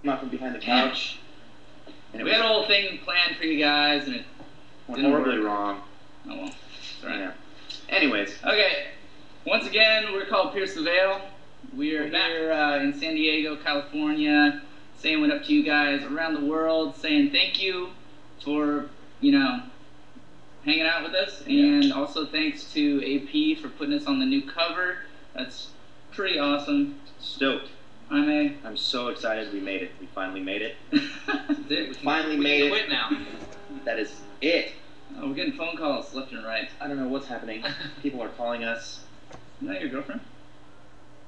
come out from behind the couch. And we had a whole thing planned for you guys, and it went horribly wrong. Oh well, that's right. Yeah. Anyways. Okay. Once again, we're called Pierce the Veil. We're here in San Diego, California, saying what up to you guys around the world, saying thank you for, you know, hanging out with us, and also thanks to AP for putting us on the new cover. That's pretty awesome. Stoked. I'm so excited we made it. We finally made it. We finally made it. Quit now. That is it. Oh, we're getting phone calls left and right. I don't know what's happening. People are calling us. Isn't that your girlfriend?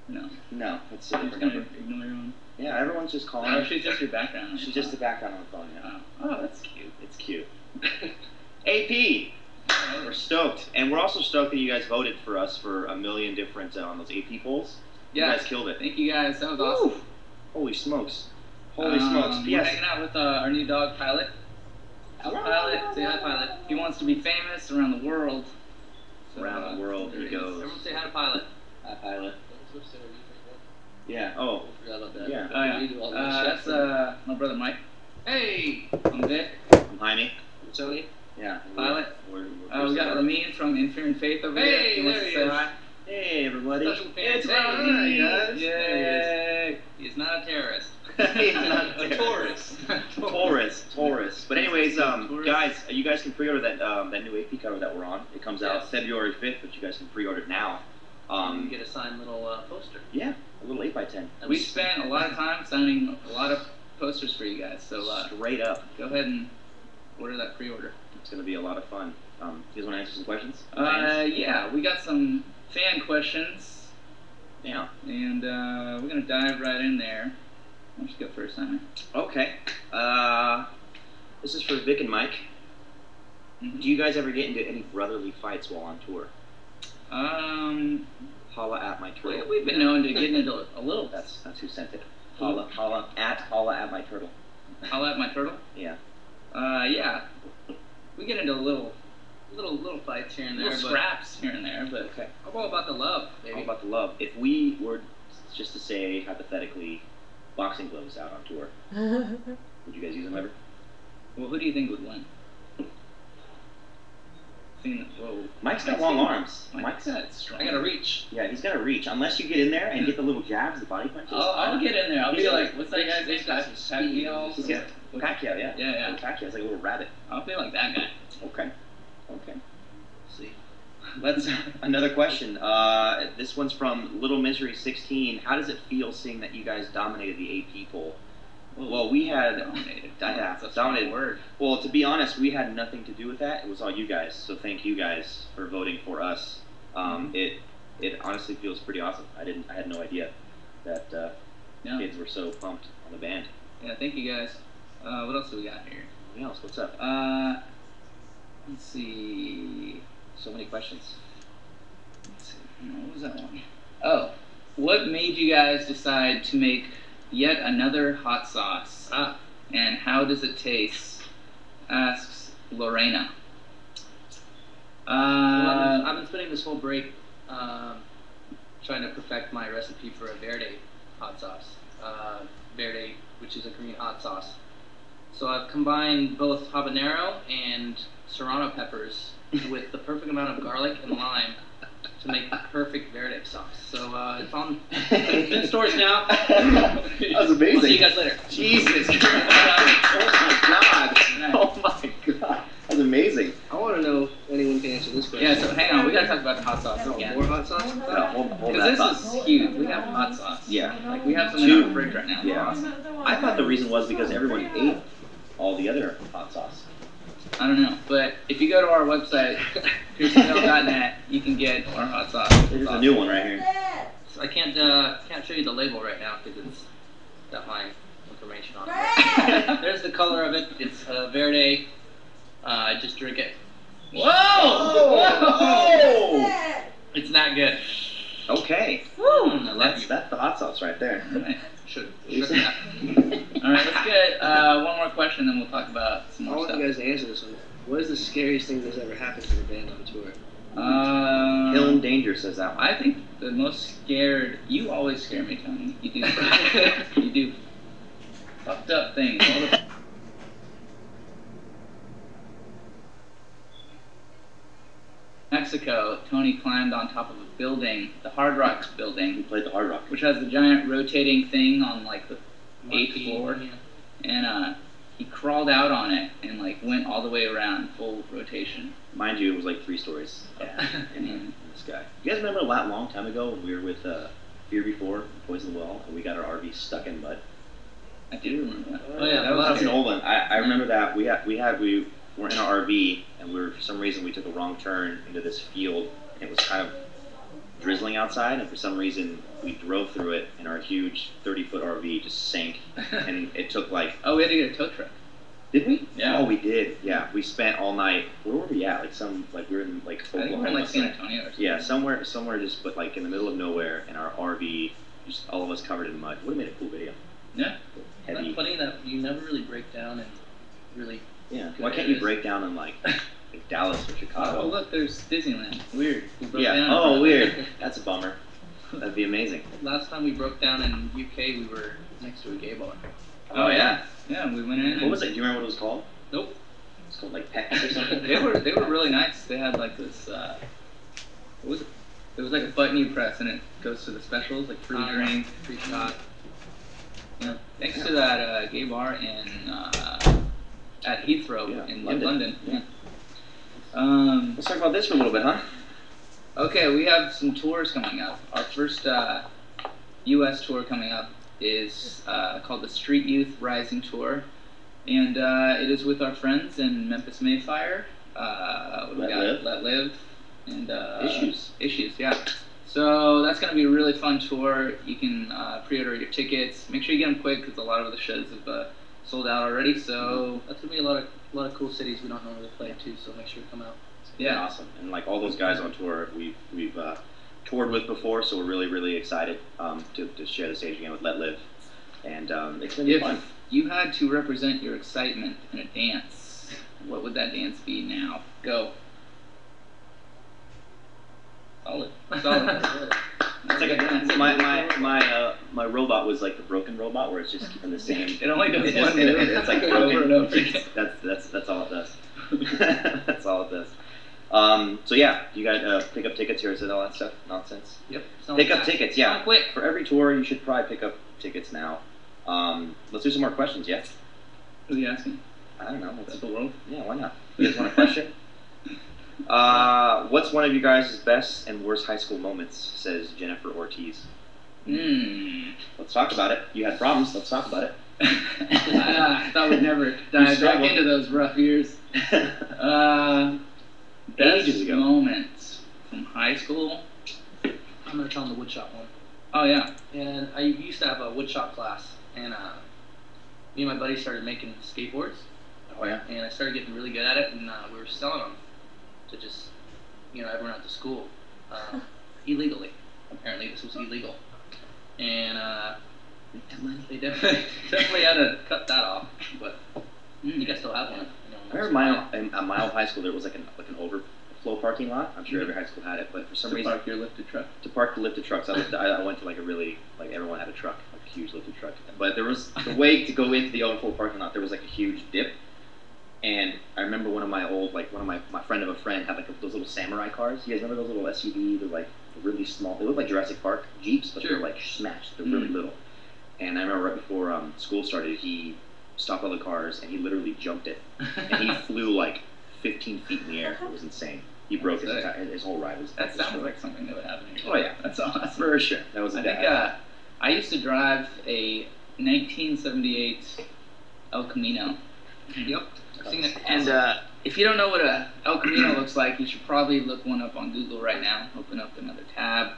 No. No, it's a different number. Ignore your own. Yeah, everyone's just calling. Oh, she's just your background. She's just the background on the phone, yeah. Oh, that's cute. It's cute. AP! We're stoked. And we're also stoked that you guys voted for us for a million different on those AP polls. Yeah. You guys killed it. Thank you guys. That was awesome. Woo. Holy smokes. Holy smokes. We're hanging out with our new dog, Pilot. Pilot, say hi, Pilot. He wants to be famous around the world. So, around the world he goes. Everyone say hi to Pilot. Hi, Pilot. Yeah. Oh. I forgot about that. Yeah. Oh, yeah. That's my brother Mike. Hey! I'm Vic. I'm Jaime. I'm Tony. Yeah. Pilot. We got Ramin from Inferior Faith over here. Hey, there he is. Hi. Hey, everybody. Special fans. It's Ramin, guys. Yay! He's not a terrorist. He's not a tourist. Tourist. But anyways, guys, you guys can pre-order that that new AP cover that we're on. It comes out February 5th, but you guys can pre-order it now. You get a signed little poster. Yeah, a little 8x10. We spent a lot of time signing a lot of posters for you guys, so straight up. Go ahead and order that pre-order. It's going to be a lot of fun. You guys want to answer some questions? Yeah, we this some fan questions. Yeah. And we're going to dive right in there. Why don't you go first, Simon? Okay. This is for Vic and Mike. Do you guys ever get into any brotherly fights while on tour? Holla at my turtle. We've been known to get into a little. That's who sent it. Holla at my turtle. Holla at my turtle? Yeah. Yeah. We get into little fights here and there. Little scraps here and there, but okay. All about the love, baby. All about the love. If we were just to say hypothetically, boxing gloves out on tour, would you guys use them ever? Well, who do you think would win? Mike's got long arms. Mike's got strong. I gotta reach. Yeah, he's gotta reach. Unless you get in there and get the little jabs, the body punches. I'll get in there. I'll be like, what's that guy's name? Pacquiao. Pacquiao, yeah. Yeah. Pacquiao's like a little rabbit. I'll be like that guy. Okay. See. Let's another question. This one's from Little Misery 16. How does it feel seeing that you guys dominated the AP poll? Well, we had dominated. That's a dominated word. Well, to be honest, we had nothing to do with that. It was all you guys. So thank you guys for voting for us. It honestly feels pretty awesome. I had no idea that kids were so pumped on the band. Yeah, thank you guys. What else do we got here? What else? What's up? Let's see. So many questions. Let's see. What was that one? Oh, what made you guys decide to make yet another hot sauce? And how does it taste? Asks Lorena. Well, I've been spending this whole break trying to perfect my recipe for a verde hot sauce. Verde, which is a green hot sauce. So I've combined both habanero and serrano peppers with the perfect amount of garlic and lime to make the perfect verde sauce. So it's in stores now. That was amazing. I'll see you guys later. Jesus Christ. Oh my God. Oh my God. That was amazing. I want to know if anyone can answer this question. Yeah, so hang on. We got to talk about the hot sauce again. More hot sauce? No, hold that Because thought. this is huge. We have hot sauce. Yeah. Like, we have some in our fridge right now. Yeah. I thought the reason was because everyone ate all the other hot sauce. I don't know, but if you go to our website, piercinghill.net, you can get our hot sauce. There's a new one right here. So I can't show you the label right now because it's got my information on it. There's the color of it. It's verde. Just drink it. Whoa! Whoa! It's not good. Okay. Woo! That's the hot sauce right there. Should have. Alright, let's get one more question, then we'll talk about some more I want stuff. you guys to answer this one. What is the scariest thing that's ever happened to the band on tour? Killing Danger says that one. I think the most scared. You always scare me, Tony. You do. You do. fucked up things. All the Mexico, Tony climbed on top of a building, the Hard Rock building. We played the Hard Rock. Which has the giant rotating thing on like the 8th floor. Yeah. And he crawled out on it and like went all the way around, full rotation. Mind you, it was like 3 stories. Yeah. And this guy. You guys remember a long time ago when we were with Fear Before, Poison the Well, and we got our RV stuck in mud? I do remember that. Oh yeah, That's an old one. I remember that. We were in our RV, and for some reason we took a wrong turn into this field, and it was kind of drizzling outside, and for some reason we drove through it, and our huge 30-foot RV just sank, and it took like... Oh, we had to get a tow truck. Did we? Yeah. Oh, we did. Yeah, we spent all night. Where were we at? We were in like I think we were in like San Antonio or something. Yeah, somewhere just, but like in the middle of nowhere, in our RV, just all of us covered in mud. Would have made a cool video. Yeah. Heavy. It's funny that you never really break down and really. Yeah. Why can't you break down in like Dallas or Chicago? Oh, look, there's Disneyland. Weird. We broke Yeah. down. Oh, weird. That's a bummer. That'd be amazing. Last time we broke down in UK, we were next to a gay bar. Oh yeah. Yeah, we went in. What was it? Do you remember what it was called? Nope. It's called like Pecs or something. They were really nice. They had like this. What was it? It was like a button you press and it goes to the specials, like free drink, free shot. Yeah. Thanks to that gay bar in at Heathrow in London. Yeah. Let's talk about this for a little bit, huh? Okay, we have some tours coming up. Our first U.S. tour coming up is called the Street Youth Rising Tour, and it is with our friends in Memphis Mayfire. Let Live, and Issues, yeah. So that's going to be a really fun tour. You can pre-order your tickets. Make sure you get them quick because a lot of the shows have sold out already. So that's going to be a lot of cool cities we don't normally play too. So make sure to come out. Yeah, awesome. And like all those guys on tour, we've toured with before, so we're really excited to share the stage again with Let Live, and it's gonna be fun. If you had to represent your excitement in a dance, what would that dance be now? Go. Solid. It's like my robot was like the broken robot where it's just keeping the same. It only does one move. It's like over and over. That's all it does. That's all it does. So yeah, you got pick up tickets here. Is it all that stuff? Nonsense. Yep. Pick up tickets. Yeah. Quick. For every tour, you should probably pick up tickets now. Let's do some more questions. Yeah. Who are you asking? I don't know. That's the world. Yeah. Why not? You guys want a question? What's one of you guys' best and worst high school moments? Says Jennifer Ortiz. Let's talk about it. You had problems. Let's talk about it. I thought we'd never dive back into those rough years. Best moments from high school. I'm gonna tell them the woodshop one. Oh yeah. And I used to have a woodshop class, and me and my buddy started making skateboards. Oh yeah. And I started getting really good at it, and we were selling them to just, everyone at the school, illegally. Apparently this was illegal, and they definitely had to cut that off. But you guys still have one. I remember at my old high school there was like an overflow parking lot. I'm sure every high school had it, but for some reason to park your lifted truck. To park the lifted trucks, I went to like a really everyone had a truck, like a huge lifted truck. But there was the way to go into the overflow parking lot. There was like a huge dip, and I remember one of my friend of a friend had like those little samurai cars. You guys remember those little SUV? They're like really small. They look like Jurassic Park Jeeps, but they're like smashed. They're really little. And I remember right before school started, he stopped all the cars and he literally jumped it, and he flew like 15 feet in the air. It was insane. He broke his whole ride. That sounds like something that would happen. Oh yeah, that's awesome. For sure. That was. I think I used to drive a 1978 El Camino. Yep, I've seen it. And if you don't know what a El Camino looks like, you should probably look one up on Google right now. Open up another tab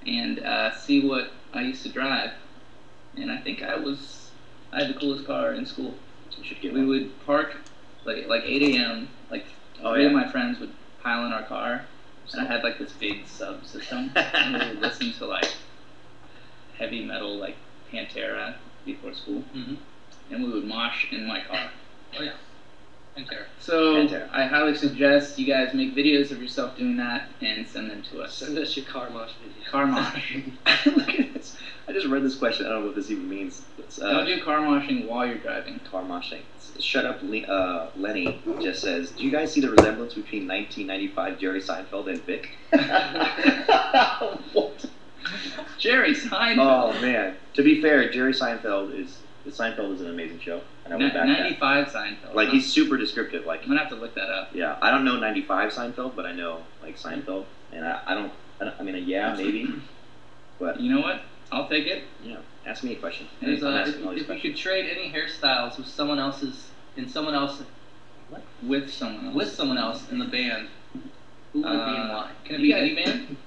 and see what I used to drive. And I think I had the coolest car in school. You should get we one. would park like 8 a.m. Like three of my friends would pile in our car, and I had like this big sub system, and we would listen to like heavy metal like Pantera before school, and we would mosh in my car. Oh yeah. So Pantera. I highly suggest you guys make videos of yourself doing that and send them to us. Send us your car mosh video. Car mosh. Look at this. I just read this question. I don't know what this even means. It's, Don't do car moshing while you're driving. car moshing. Shut up, Lenny just says, do you guys see the resemblance between 1995 Jerry Seinfeld and Vic? What? Jerry Seinfeld. Oh man. To be fair, Jerry Seinfeld is an amazing show. And I went back 95 Seinfeld. like he's super descriptive. Like I'm gonna have to look that up. yeah, I don't know 95 Seinfeld, but I know like Seinfeld, and I mean yeah maybe, but You know what? I'll take it. yeah. Ask me a question. There's, I'm asking all these if you questions. could trade any hairstyles with someone else's, With someone else. with someone else in the band, who would it be and why? Can it you be any guys- band?